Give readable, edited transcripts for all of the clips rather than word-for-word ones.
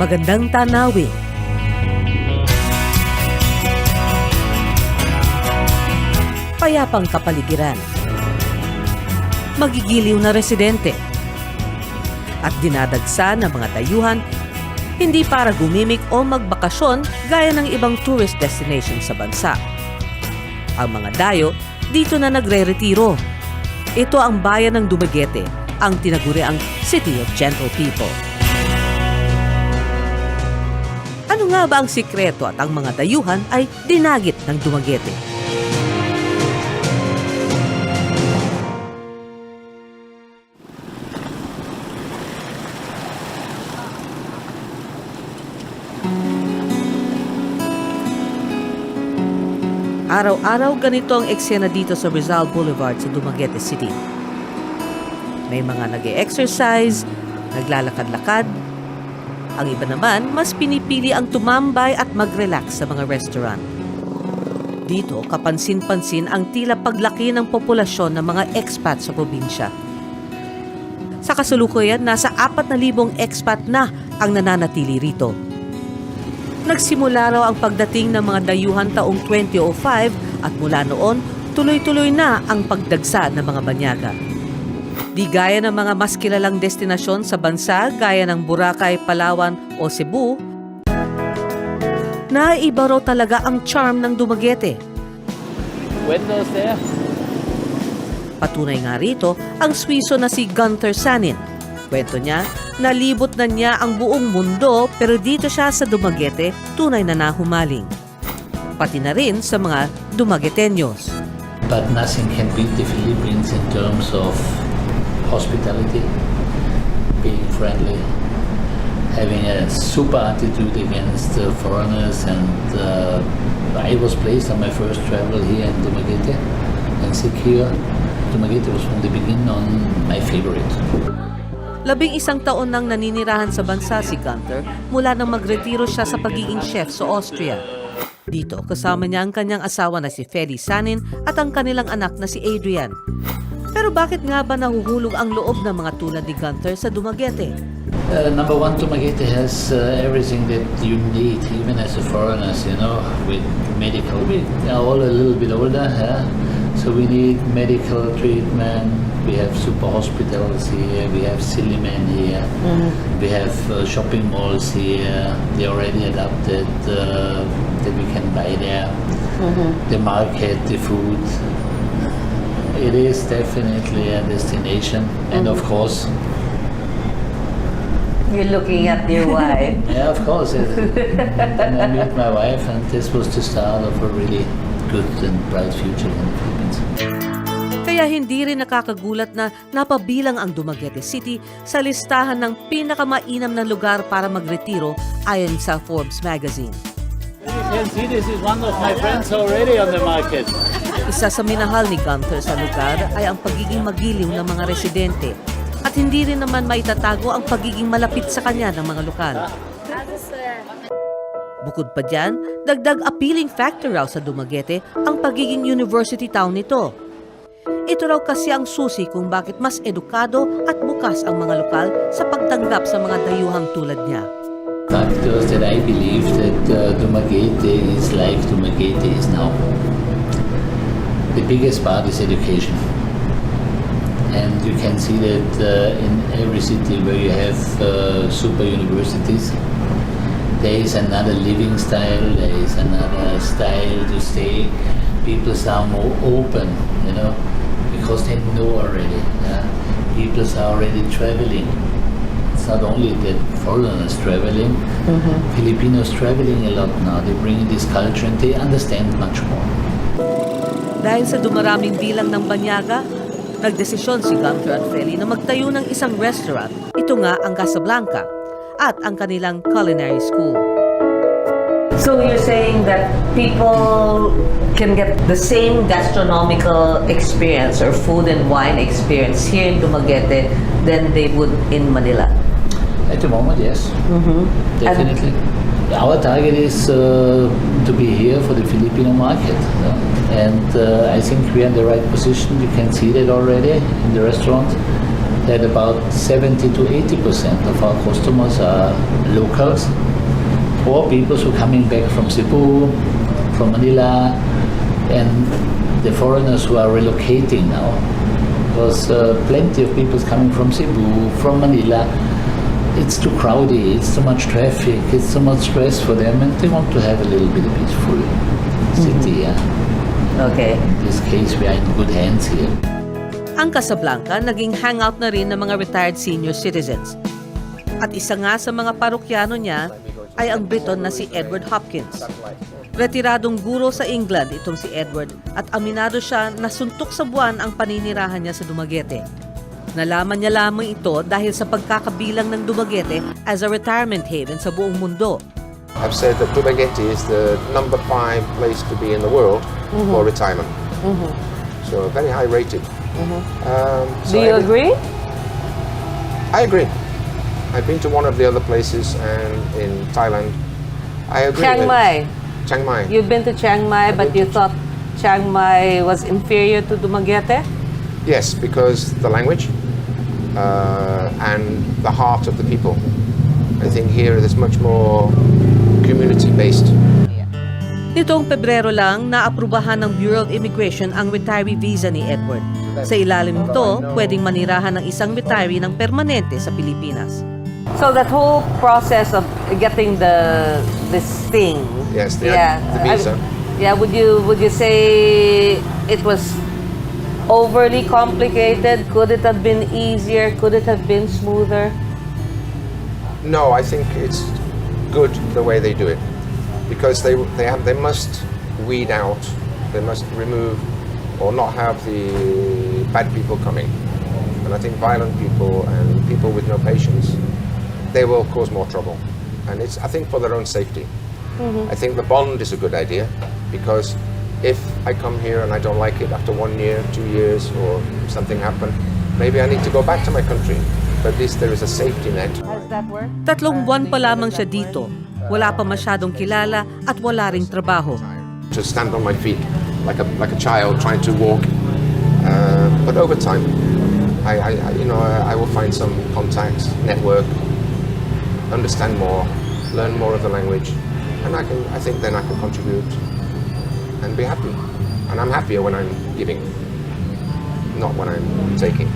magandang tanawin. Payapang kapaligiran. Magigiliw na residente. At dinadagsa ng mga dayuhan, hindi para gumimik o magbakasyon gaya ng ibang tourist destination sa bansa. Ang mga dayo, dito na nagre-retiro. Ito ang bayan ng Dumaguete, ang tinaguriang City of Gentle People. Ano nga ba ang sikreto at ang mga dayuhan ay dinagit ng Dumaguete? Araw-araw ganito ang eksena dito sa Rizal Boulevard sa Dumaguete City. May mga nag-e-exercise, naglalakad-lakad. Ang iba naman, mas pinipili ang tumambay at mag-relax sa mga restaurant. Dito, kapansin-pansin ang tila paglaki ng populasyon ng mga expat sa probinsya. Sa kasalukuyan, nasa 4,000 expat na ang nananatili rito. Nagsimula raw ang pagdating ng mga dayuhan taong 2005 at mula noon, tuloy-tuloy na ang pagdagsa ng mga banyaga. Di gaya ng mga mas kilalang destinasyon sa bansa gaya ng Boracay, Palawan o Cebu, naiba raw talaga ang charm ng Dumaguete. Windows there. Patunay nga rito ang Swiso na si Gunther Sanin. Kwento niya, nalibot na niya ang buong mundo pero dito siya sa Dumaguete tunay na nahumaling. Pati na rin sa mga Dumagueteños. But nothing can beat the Philippines in terms of hospitality, being friendly, having a super attitude against foreigners, and I was placed on my first travel here in Dumaguete and secure. Dumaguete was from the beginning on my favorite. 11 taon nang naninirahan sa bansa si Gunther mula nang mag-retiro siya sa pagiging chef sa Austria. Dito, kasama niya ang kanyang asawa na si Feli Sanin at ang kanilang anak na si Adrian. Pero bakit nga ba nahuhulog ang loob ng mga tulad ni Gunther sa Dumaguete? Number one, Dumaguete has everything that you need, even as a foreigner, with medical. We are all a little bit older, so we need medical treatment. We have super hospitals here, we have Silliman here, we have shopping malls here. They already adapted that we can buy there. The market, the food. It is definitely a destination, and of course, you're looking at your wife. yeah, of course. Then I met my wife, and this was the start of a really good and bright future in the Philippines. Kaya hindi rin nakakagulat na napabilang ang Dumaguete City sa listahan ng pinakamainam na lugar para magretiro ayon sa Forbes magazine. You can see this is one of my friends already on the market. Isa sa minahal ni Gunther sa lugar ay ang pagiging magiliw ng mga residente at hindi rin naman maitatago ang pagiging malapit sa kanya ng mga lokal. Bukod pa dyan, dagdag appealing factor raw sa Dumaguete ang pagiging university town nito. Ito raw kasi ang susi kung bakit mas edukado at bukas ang mga lokal sa pagtanggap sa mga dayuhang tulad niya. Factors that I believe that Dumaguete is like Dumaguete is now. The biggest part is education. And you can see that in every city where you have super universities, there is another living style, there is another style to stay. People are more open, because they know already. People are already traveling. It's not only that foreigners traveling, Filipinos traveling a lot now. They bring this culture and they understand much more. Dahil sa dumaraming bilang ng banyaga, nagdesisyon si Gunther at Feli na magtayo ng isang restaurant. Ito nga ang Casablanca at ang kanilang culinary school. So you're saying that people can get the same gastronomical experience or food and wine experience here in Dumaguete than they would in Manila? At the moment, yes. Definitely. Our target is to be here for the Filipino market. And I think we are in the right position. You can see that already in the restaurant. that about 70 to 80% of our customers are locals or people who are coming back from Cebu, from Manila, and the foreigners who are relocating now. Because plenty of people coming from Cebu, from Manila. It's too crowded, it's too much traffic, it's too much stress for them, and they want to have a little bit of peaceful city. Okay. In this case, we are in good hands here. Ang Casablanca naging hangout na rin ng mga retired senior citizens. At isa nga sa mga parokyano niya ay ang Briton na si Edward Hopkins. Retiradong guro sa England itong si Edward at aminado siya na suntok sa buwan ang paninirahan niya sa Dumaguete. Nalaman niya lamang ito dahil sa pagkakabilang ng Dumaguete as a retirement haven sa buong mundo. I've said that Dumaguete is the number 5 place to be in the world for retirement. So very high rated. Do you agree? I agree. I've been to one of the other places and in Thailand. I agree. Chiang Mai. Chiang Mai. You've been to Chiang Mai, but you thought Chiang Mai was inferior to Dumaguete? Yes, because the language and the heart of the people. I think here it is much more community-based. Nitong Pebrero lang, naaprubahan ng Bureau of Immigration ang retiree visa ni Edward. Sa ilalim nito, pwedeng manirahan ng isang retiree ng permanente sa Pilipinas. So that whole process of getting this thing. Yes, the visa. Would you say it was overly complicated? Could it have been easier? Could it have been smoother? No, I think it's good the way they do it, because they must weed out, they must remove or not have the bad people coming. And I think violent people and people with no patience, they will cause more trouble. And it's, I think, for their own safety. I think the bond is a good idea, because if I come here and I don't like it after 1 year, 2 years, or something happened, maybe I need to go back to my country. But at least there is a safety net. How does that work? 3 buwan pa lamang siya dito. Wala pa masyadong kilala at wala ring trabaho. To stand on my feet like a child trying to walk. But over time, I will find some contacts, network, understand more, learn more of the language, and I think then I can contribute and be happy. And I'm happier when I'm giving, not when I'm taking.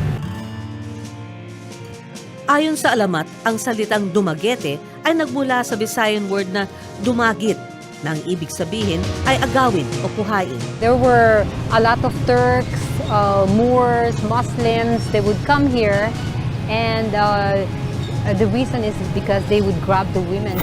Ayon sa alamat, ang salitang Dumaguete ay nagmula sa Visayan word na Dumagit, na ang ibig sabihin ay agawin o kuhain. There were a lot of Turks, Moors, Muslims. They would come here, and the reason is because they would grab the women.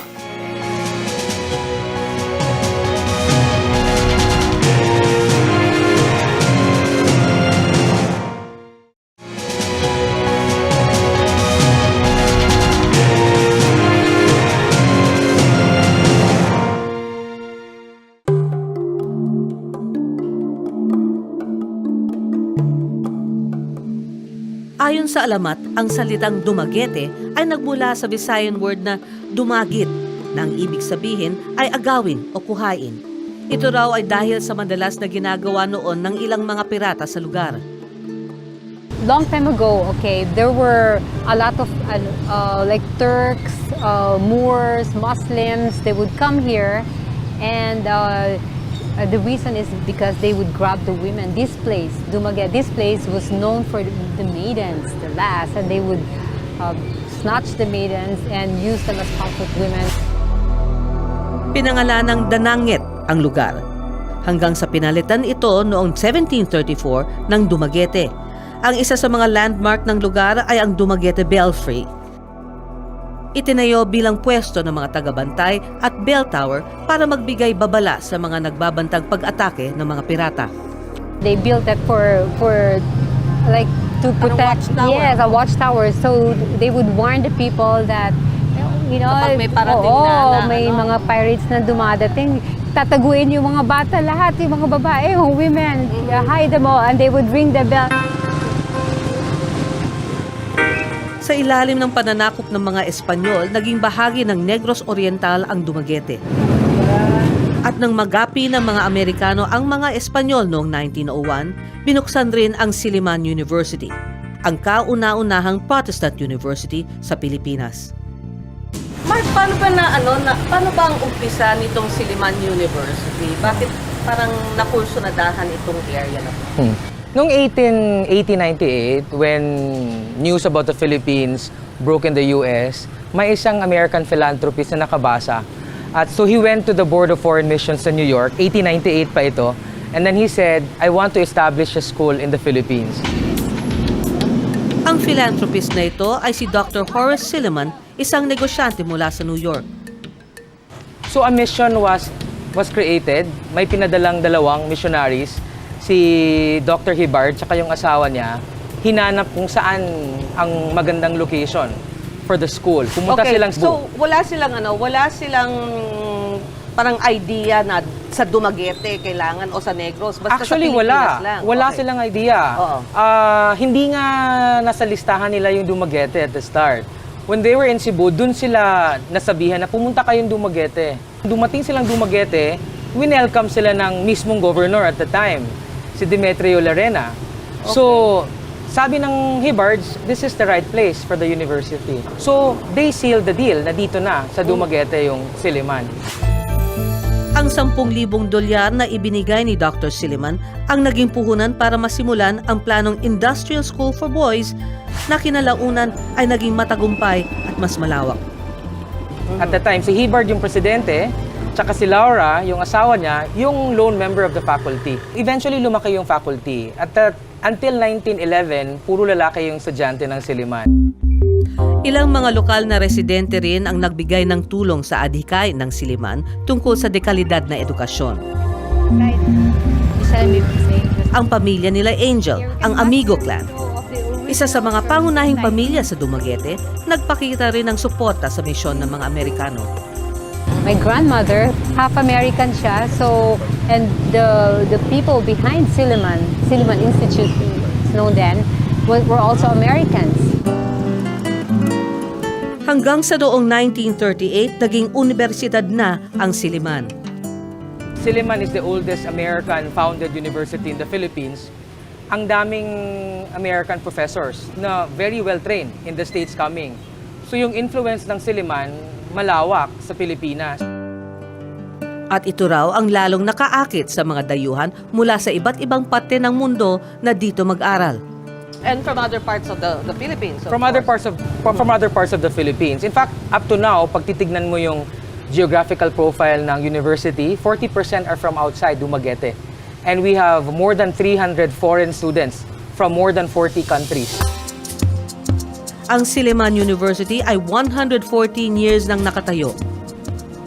Ayon sa alamat, ang salitang Dumaguete ay nagmula sa Visayan word na Dumagit, na ang ibig sabihin ay agawin o kuhain. Ito raw ay dahil sa madalas na ginagawa noon ng ilang mga pirata sa lugar. Long time ago, okay, there were a lot of like Turks, Moors, Muslims. They would come here, and the reason is because they would grab the women. This place, Dumaguete, this place was known for the maidens, the lass, and they would snatch the maidens and use them as comfort women. Pinangalan ng Dinagit ang lugar, hanggang sa pinalitan ito noong 1734 ng Dumaguete. Ang isa sa mga landmark ng lugar ay ang Dumaguete Belfry. Itinayo bilang pwesto ng mga tagabantay at bell tower para magbigay babala sa mga nagbabantang pag-atake ng mga pirata. They built that for like to protect. Yes, a watchtower. So they would warn the people that, you know, Kapag may parating may mga pirates na dumadating, tataguin yung mga bata lahat, yung mga babae, yung women, hide them all, and they would ring the bell. Sa ilalim ng pananakop ng mga Espanyol, naging bahagi ng Negros Oriental ang Dumaguete. At nang magapi ng mga Amerikano ang mga Espanyol noong 1901, binuksan rin ang Silliman University. ang kauna-unahang Protestant University sa Pilipinas. Mark, paano ba ang umpisa nitong Silliman University? Bakit parang nakursunadahan itong area na to? Noong 1898, when news about the Philippines broke in the US, may isang American philanthropist na nakabasa. At so he went to the Board of Foreign Missions sa New York, 1898 pa ito, and then he said, I want to establish a school in the Philippines. Ang philanthropist na ito ay si Dr. Horace Silliman, isang negosyante mula sa New York. So a mission was created. May pinadalang dalawang missionaries, si Dr. Hibbard at yung asawa niya. Hinanap kung saan ang magandang location for the school. Pumunta silang so wala silang parang idea na sa Dumaguete kailangan o sa Negros. Basta actually, sa Pilipinas lang. Wala silang idea. Oo. Hindi nga nasa listahan nila yung Dumaguete at the start. When they were in Cebu, dun sila nasabihan na pumunta kayong Dumaguete. Dumating silang Dumaguete, winelcome sila ng mismong governor at the time, si Demetrio Larena. Okay. So, sabi ng Hibbards, this is the right place for the university. So, they sealed the deal na dito na sa Dumaguete yung Silliman. Ang 10,000 dolyar na ibinigay ni Dr. Silliman ang naging puhunan para masimulan ang planong Industrial School for Boys na kinalaunan ay naging matagumpay at mas malawak. At the time, si Hibbard yung presidente, tsaka si Laura, yung asawa niya, yung lone member of the faculty. Eventually, lumaki yung faculty. At until 1911, puro lalaki yung estudyante ng Silliman. Ilang mga lokal na residente rin ang nagbigay ng tulong sa adhikay ng Silliman tungkol sa dekalidad na edukasyon. Ang pamilya nila Angel, ang Amigo Clan. Isa sa mga pangunahing pamilya sa Dumaguete, nagpakita rin ng suporta sa misyon ng mga Amerikano. My grandmother, half American siya, so, and the people behind Silliman Institute, known then, were also Americans. Hanggang sa noong 1938, naging universidad na ang Silliman. Silliman is the oldest American-founded university in the Philippines. Ang daming American professors na very well-trained in the States coming. So yung influence ng Silliman, malawak sa Pilipinas. At ito raw ang lalong nakaakit sa mga dayuhan mula sa iba't ibang parte ng mundo na dito mag-aral. And from other parts of the Philippines. From other parts of the Philippines. In fact, up to now, pag titignan mo yung geographical profile ng university, 40% are from outside Dumaguete. And we have more than 300 foreign students from more than 40 countries. Ang Silliman University ay 114 years nang nakatayo.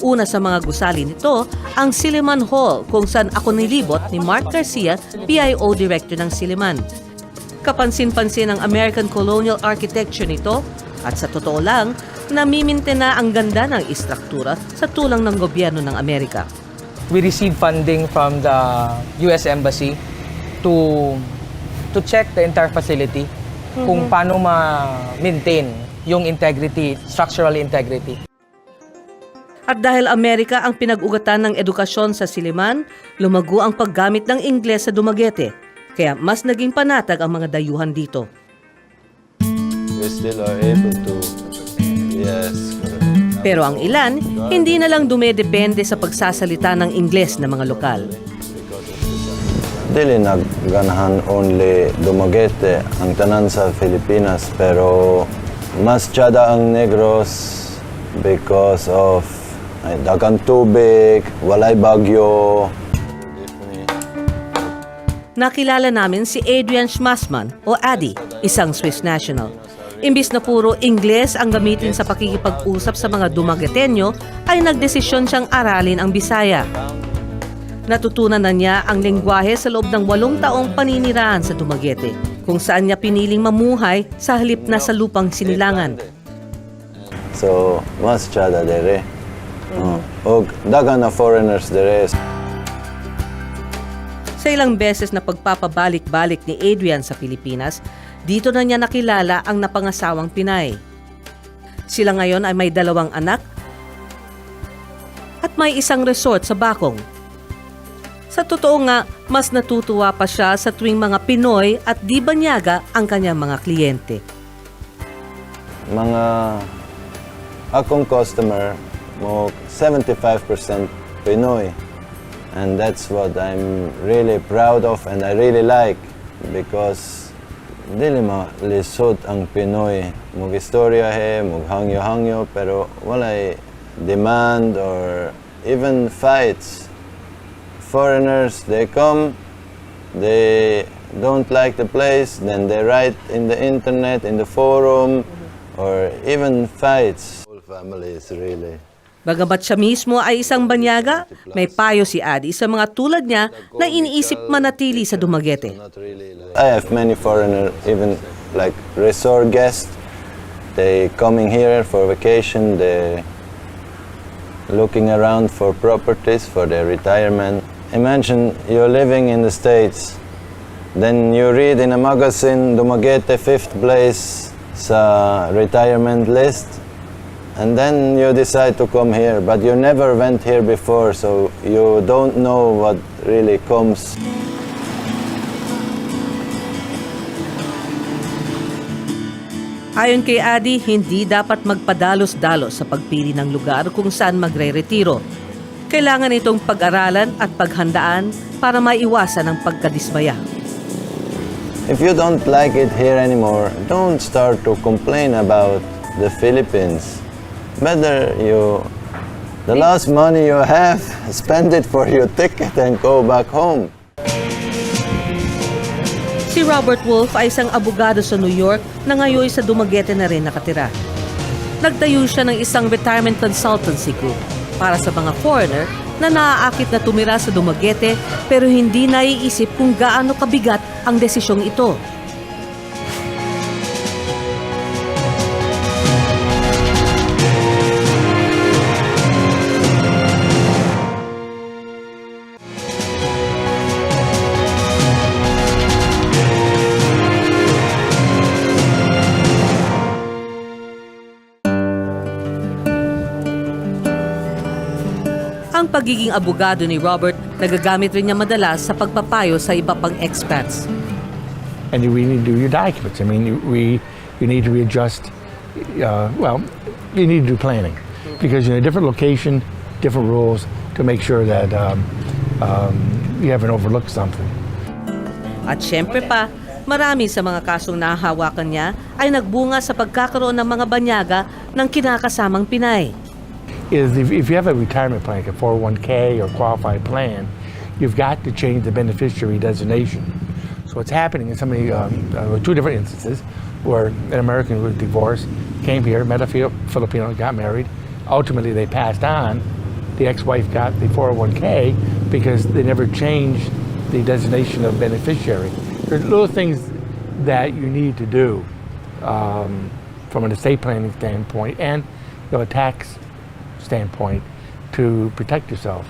Una sa mga gusali nito, ang Silliman Hall kung saan ako nilibot ni Mark Garcia, PIO Director ng Silliman. Kapansin-pansin ang American colonial architecture nito at sa totoo lang, namiminte na ang ganda ng istruktura sa tulong ng gobyerno ng Amerika. We receive funding from the US Embassy to check the entire facility kung paano ma-maintain yung integrity, structural integrity. At dahil Amerika ang pinag-ugatan ng edukasyon sa Silliman, lumago ang paggamit ng Ingles sa Dumaguete. Kaya mas naging panatag ang mga dayuhan dito. We still are able to, yes. Pero ang ilan, hindi na lang dumedepende sa pagsasalita ng Ingles ng mga lokal. Dili nagganahan only Dumaguete ang tanan sa Pilipinas, pero mas tiyada ang Negros because of dagang tubig, walay bagyo. Nakilala namin si Adrian Schmassman o Addy, isang Swiss national. Imbis na puro Ingles ang gamitin sa pakikipag-usap sa mga Dumagueteño, ay nagdesisyon siyang aralin ang Bisaya. Natutunan na niya ang lengguwahe sa loob ng 8 taong paninirahan sa Dumaguete, kung saan niya piniling mamuhay sa halip na sa lupang sinilangan. So, mas tiyada dere. Og dagan na foreigners dere. Sa ilang beses na pagpapabalik-balik ni Adrian sa Pilipinas, dito na niya nakilala ang napangasawang Pinay. Sila ngayon ay may 2 anak at may isang resort sa Bakong. Sa totoo nga, mas natutuwa pa siya sa tuwing mga Pinoy at di banyaga ang kanyang mga kliyente. Mga akong customer mo 75% Pinoy. And that's what I'm really proud of and I really like because dili lisod ang Pinoy. Mug istorya mug hangyo-hangyo pero walay demand or even fights. Foreigners, they come, they don't like the place, then they write in the internet, in the forum, or even fights. Whole family is really... Bagamat siya mismo ay isang banyaga, may payo si Adi sa mga tulad niya na iniisip manatili sa Dumaguete. I have many foreigners, even like resort guests. They coming here for vacation, they looking around for properties for their retirement. Imagine you're living in the States, then you read in a magazine Dumaguete 5th place sa retirement list, and then you decide to come here, but you never went here before, so you don't know what really comes. Ayon kay Adi, hindi dapat magpadalos-dalos sa pagpili ng lugar kung saan magre-retiro. Kailangan itong pag-aralan at paghandaan para maiwasan ang pagkadismaya. If you don't like it here anymore, don't start to complain about the Philippines. Better the last money you have, spend it for your ticket and go back home. Si Robert Wolf ay isang abogado sa New York na ngayon sa Dumaguete na rin nakatira. Nagtayo siya ng isang retirement consultancy group para sa mga foreigner na naaakit na tumira sa Dumaguete pero hindi naiisip kung gaano kabigat ang desisyong ito. Ang pagiging abogado ni Robert, nagagamit rin niya madalas sa pagpapayo sa iba pang expats. And you really do your documents. I mean, you need to readjust. You need to do planning because you're in a different location, different rules to make sure that you haven't overlooked something. At syempre pa, marami sa mga kasong nahahawakan niya ay nagbunga sa pagkakaroon ng mga banyaga ng kinakasamang Pinay. If you have a retirement plan, like a 401k or qualified plan, you've got to change the beneficiary designation. So what's happening is two different instances where an American who was divorced came here, met a Filipino, got married. Ultimately, they passed on. The ex-wife got the 401k because they never changed the designation of beneficiary. There's little things that you need to do from an estate planning standpoint and a tax standpoint to protect yourself.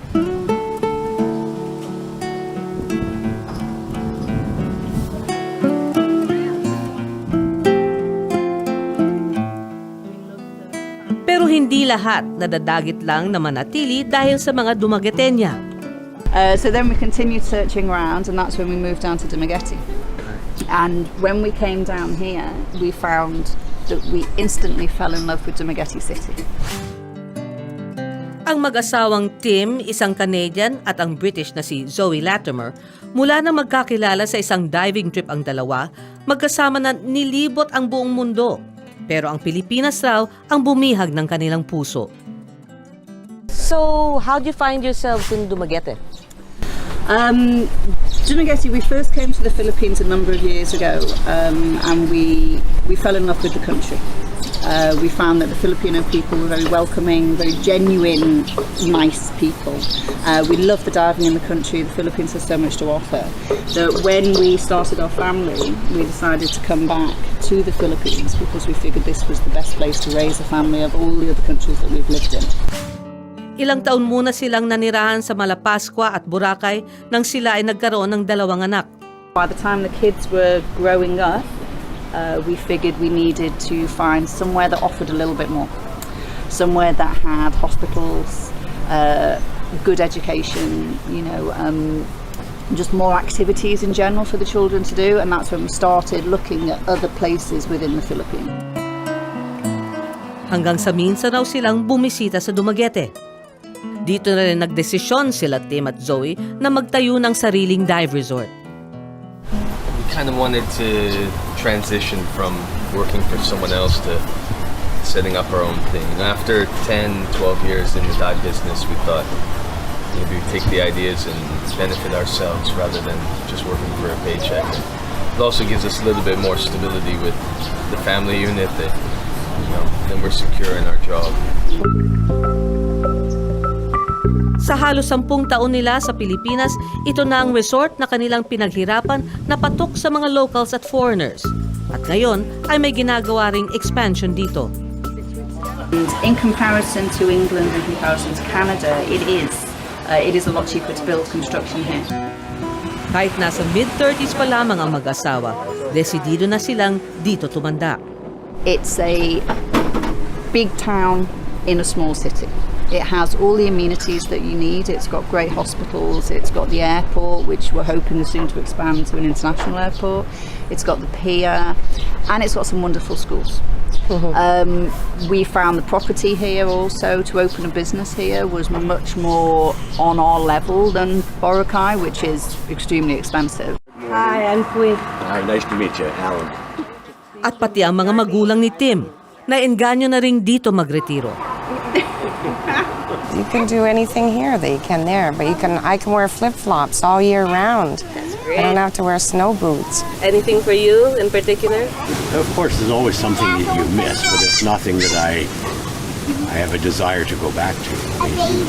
Pero hindi lahat nadadagit lang na manatili dahil sa mga Dumaguetenya. So then we continued searching around, and that's when we moved down to Dumaguete. And when we came down here, we found that we instantly fell in love with Dumaguete City. Ang mag-asawang Tim, isang Canadian, at ang British na si Zoe Latimer, mula na magkakilala sa isang diving trip ang dalawa, magkasama na nilibot ang buong mundo. Pero ang Pilipinas raw ang bumihag ng kanilang puso. So, how do you find yourselves in Dumaguete? Dumaguete, we first came to the Philippines a number of years ago, and we fell in love with the country. We found that the Filipino people were very welcoming, very genuine, nice people. We love the diving in the country. The Philippines has so much to offer. That when we started our family, we decided to come back to the Philippines because we figured this was the best place to raise a family of all the other countries that we've lived in. Ilang taon muna silang nanirahan sa Malapascua at Boracay nang sila ay nagkaroon ng 2 anak. By the time the kids were growing up, we figured we needed to find somewhere that offered a little bit more. Somewhere that had hospitals, good education, just more activities in general for the children to do, and that's when we started looking at other places within the Philippines. Hanggang sa minsan raw silang bumisita sa Dumaguete. Dito na rin nagdesisyon sila Tim at Zoe na magtayo ng sariling dive resort. We kind of wanted to transition from working for someone else to setting up our own thing. And after 10, 12 years in the dive business, we thought maybe we take the ideas and benefit ourselves rather than just working for a paycheck. It also gives us a little bit more stability with the family unit that, then we're secure in our job. Sa halos 10 taon nila sa Pilipinas, ito na ang resort na kanilang pinaghirapan na patok sa mga locals at foreigners. At ngayon ay may ginagawa ring expansion dito. In comparison to England and comparison to Canada, it is a lot cheaper to build construction here. Kahit nasa mid-30s pa lamang ang mag-asawa, desidido na silang dito tumanda. It's a big town in a small city. It has all the amenities that you need. It's got great hospitals. It's got the airport, which we're hoping soon to expand to an international airport. It's got the pier, and it's got some wonderful schools. We found the property here also to open a business here was much more on our level than Boracay, which is extremely expensive. Hi, I'm Quinn. Hi, nice to meet you, Alan. At pati ang mga magulang ni Tim, naengganyo na ring dito mag-retiro. You can do anything here that you can there, but I can wear flip-flops all year round. That's great. I don't have to wear snow boots. Anything for you in particular? Of course, there's always something that you miss, but it's nothing that I have a desire to go back to.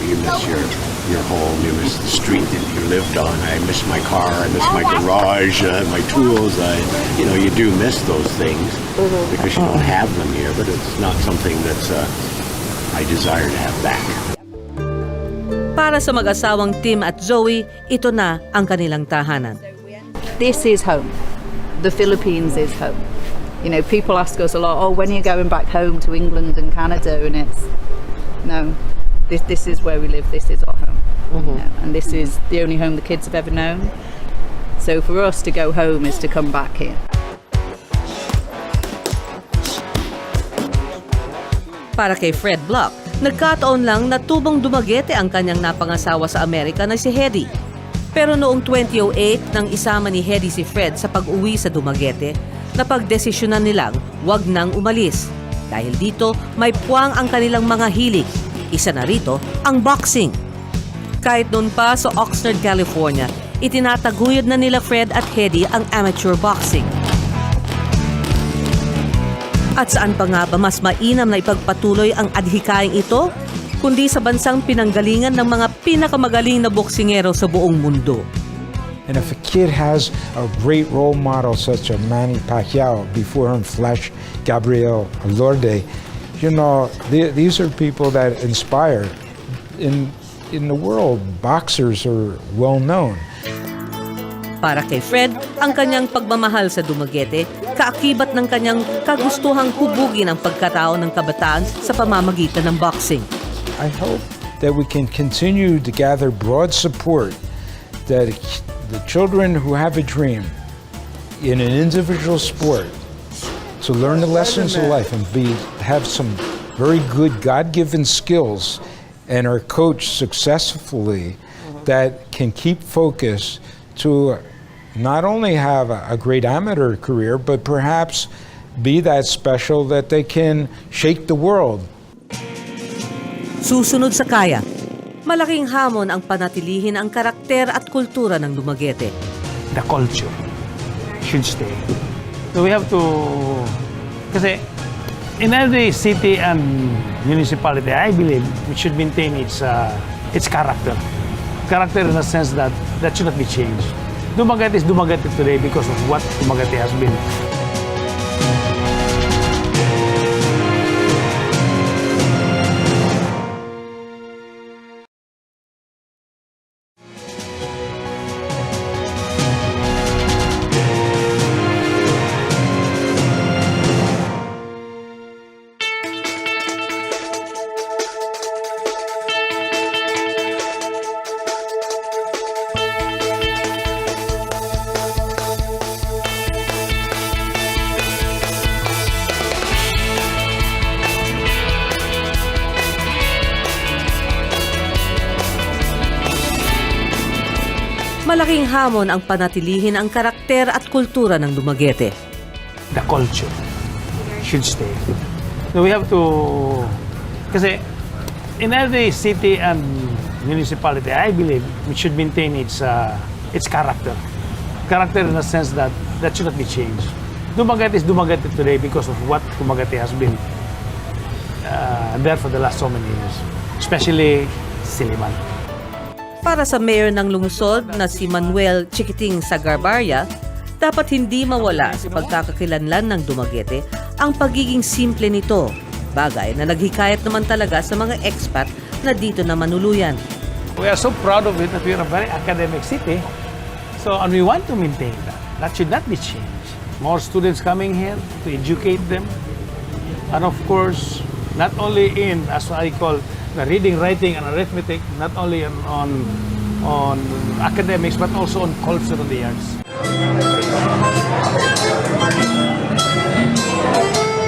You miss your home, you miss the street that you lived on. I miss my car, I miss my garage, my tools. You do miss those things because you don't have them here, but it's not something that's I desire to have back. Para sa mag-asawang Tim at Zoe, ito na ang kanilang tahanan. This is home. The Philippines is home. People ask us a lot, when are you going back home to England and Canada? And it's, no, this is where we live, this is our home. And this is the only home the kids have ever known. So for us to go home is to come back here. Para kay Fred Block, nagkataon lang na tubong Dumaguete ang kanyang napangasawa sa Amerika na si Hedy. Pero noong 2008, nang isama ni Hedy si Fred sa pag-uwi sa Dumaguete, napagdesisyonan nilang wag nang umalis. Dahil dito, may puwang ang kanilang mga hilig. Isa na rito, ang boxing. Kahit noon pa sa Oxnard, California, itinataguyod na nila Fred at Hedy ang amateur boxing. At saan pa nga ba mas mainam na ipagpatuloy ang adhikaing ito, kundi sa bansang pinanggalingan ng mga pinakamagaling na boksingero sa buong mundo. And if a kid has a great role model such as Manny Pacquiao, before him Flash Gabriel Lorde, these are people that inspire. In the world, boxers are well known. Para kay Fred, ang kanyang pagmamahal sa Dumaguete, kaakibat ng kanyang kagustuhang hubugin ang pagkatao ng kabataan sa pamamagitan ng boxing. I hope that we can continue to gather broad support that the children who have a dream in an individual sport to learn the lessons of life and have some very good God-given skills and are coached successfully that can keep focus to not only have a great amateur career, but perhaps be that special that they can shake the world. Susunod sa kaya, malaking hamon ang panatilihin ang karakter at kultura ng Dumaguete. The culture should stay. So we have to, kasi in every city and municipality, I believe it should maintain its character. Character in a sense that should not be changed. Dumaguete is Dumaguete today because of what Dumaguete has been. Malaking hamon ang panatilihin ang karakter at kultura ng Dumaguete. The culture should stay. So we have to, kasi in every city and municipality, I believe we should maintain its character. Character in the sense that should not be changed. Dumaguete is Dumaguete today because of what Dumaguete has been there for the last so many years, especially Siliman. Para sa mayor ng lungsod na si Manuel Chiquiting Sagarbarya, dapat hindi mawala sa pagkakakilanlan ng Dumaguete ang pagiging simple nito. Bagay na naghikayat naman talaga sa mga expat na dito na manuluyan. We are so proud of it that we are a very academic city. So, and we want to maintain that. That should not be changed. More students coming here to educate them. And of course, not only in, as I call, the reading, writing, and arithmetic, not only on academics, but also on culture and the arts.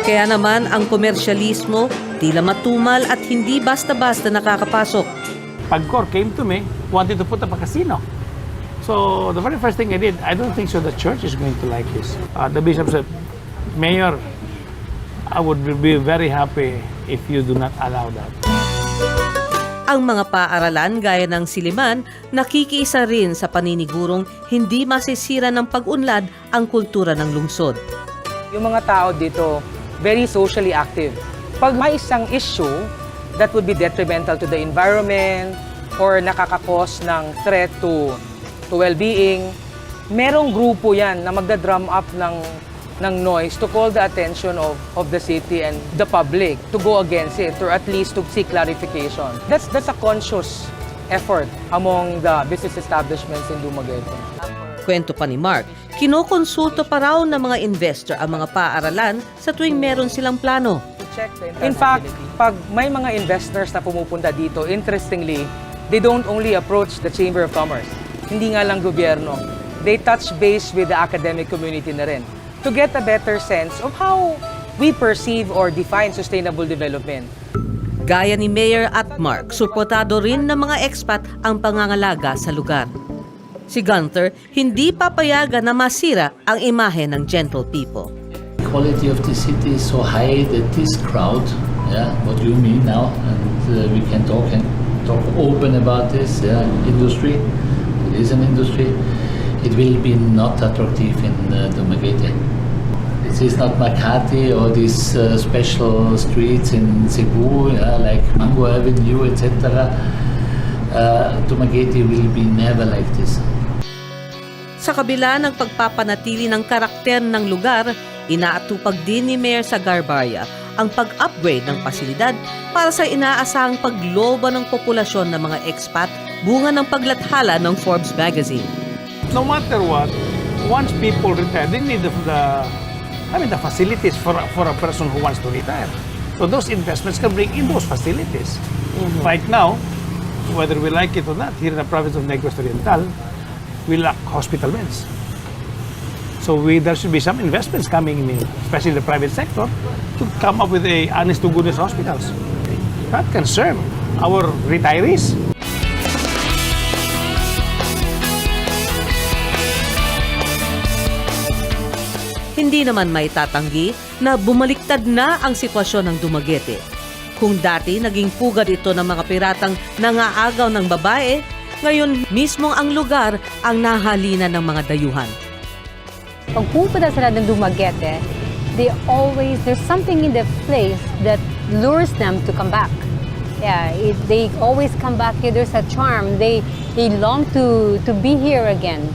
Kaya naman ang komersyalismo tila matumal at hindi basta-basta nakakapasok. Pagcor came to me, wanted to put up a casino. So the very first thing I did, I don't think so the church is going to like this. The bishop said, Mayor, I would be very happy if you do not allow that. Ang mga paaralan gaya ng Siliman nakikiisa rin sa paninigurong hindi masisira ng pag-unlad ang kultura ng lungsod. Yung mga tao dito, very socially active. Pag may isang issue that would be detrimental to the environment or nakakakos ng threat to well-being, merong grupo yan na magda-drum up ng noise to call the attention of the city and the public to go against it or at least to seek clarification. That's a conscious effort among the business establishments in Dumaguete. Kwento pa ni Mark, kinokonsulta pa raw ng mga investor ang mga paaralan sa tuwing meron silang plano. In fact, pag may mga investors na pumupunta dito, interestingly, they don't only approach the Chamber of Commerce. Hindi nga lang gobyerno. They touch base with the academic community na rin to get a better sense of how we perceive or define sustainable development. Gaya ni Mayor at Mark, suportado rin ng mga expat ang pangangalaga sa lugar. Si Gunther, hindi papayagan na masira ang imahe ng gentle people. The quality of the city is so high that this crowd, what you mean now, and we can talk open about this industry. It is an industry. It will be not attractive in Dumaguete. It is not Makati or these special streets in Cebu, like Mango Avenue, etc. Dumaguete will be never like this. Sa kabila ng pagpapanatili ng karakter ng lugar, inaatupag din ni Mayor Sagarbarya ang pag-upgrade ng pasilidad para sa inaasahang pagloba ng populasyon ng mga expat bunga ng paglathala ng Forbes magazine. No matter what, once people retire, they need the facilities for a person who wants to retire. So those investments can bring in those facilities. Right now, whether we like it or not, here in the province of Negros Oriental, we lack hospital beds. So there should be some investments coming in, especially the private sector, to come up with honest-to-goodness hospitals that can serve our retirees. Hindi naman may tatanggi na bumaliktad na ang sitwasyon ng Dumaguete. Kung dati naging pugad ito ng mga piratang nangaagaw ng babae, ngayon mismong ang lugar ang nahalina ng mga dayuhan. Pag pupunta sila ng Dumaguete, there's something in the place that lures them to come back. Yeah, they always come back here. There's a charm. They long to be here again.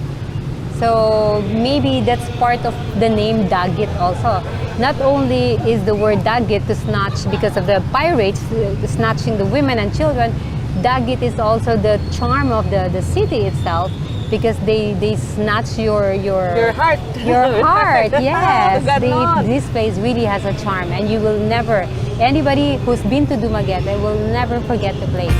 So maybe that's part of the name Dinagit also. Not only is the word Dinagit to snatch because of the pirates snatching the women and children, Dinagit is also the charm of the city itself because they snatch your heart. Your heart, yes. This place really has a charm, and you will never, anybody who's been to Dumaguete will never forget the place.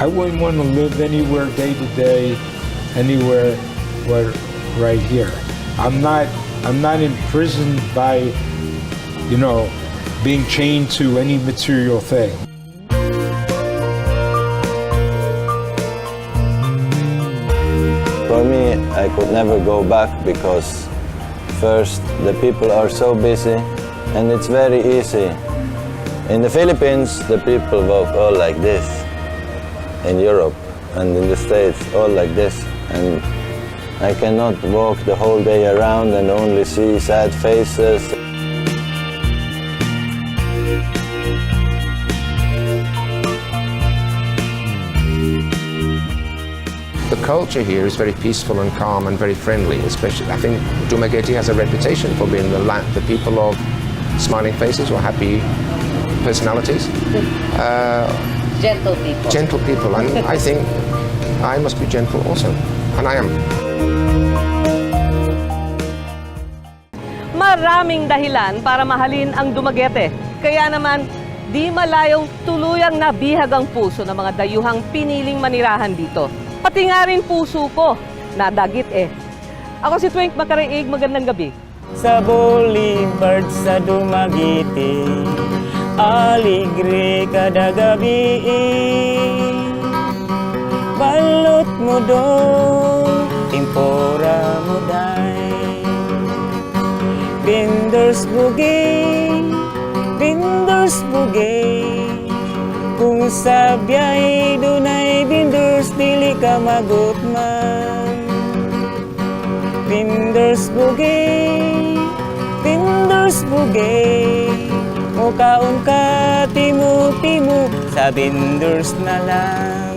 I wouldn't want to live anywhere day to day, anywhere but right here. I'm not imprisoned by, being chained to any material thing. for me, I could never go back because first, the people are so busy and it's very easy. In the Philippines, the people walk all like this. In Europe and in the States, all like this. And I cannot walk the whole day around and only see sad faces. The culture here is very peaceful and calm and very friendly. Especially, I think Dumaguete has a reputation for being the people of smiling faces or happy personalities. Gentle people. Gentle people, and I think I must be gentle also, and I am. Maraming dahilan para mahalin ang Dumaguete. Kaya naman, di malayong tuluyang nabihag ang puso ng mga dayuhang piniling manirahan dito. Pati nga rin puso ko, nadagit eh. Ako si Twink Makariig, magandang gabi. Sa Boulevard sa Dumaguete, aligre kada gabi. Balot mo do, tempora mo day. Vendors bugay. Kung sa biyay dunay vendors, dili ka magutman. Vendors bugay. Mukaon ka timog-timog sa vendors na lang.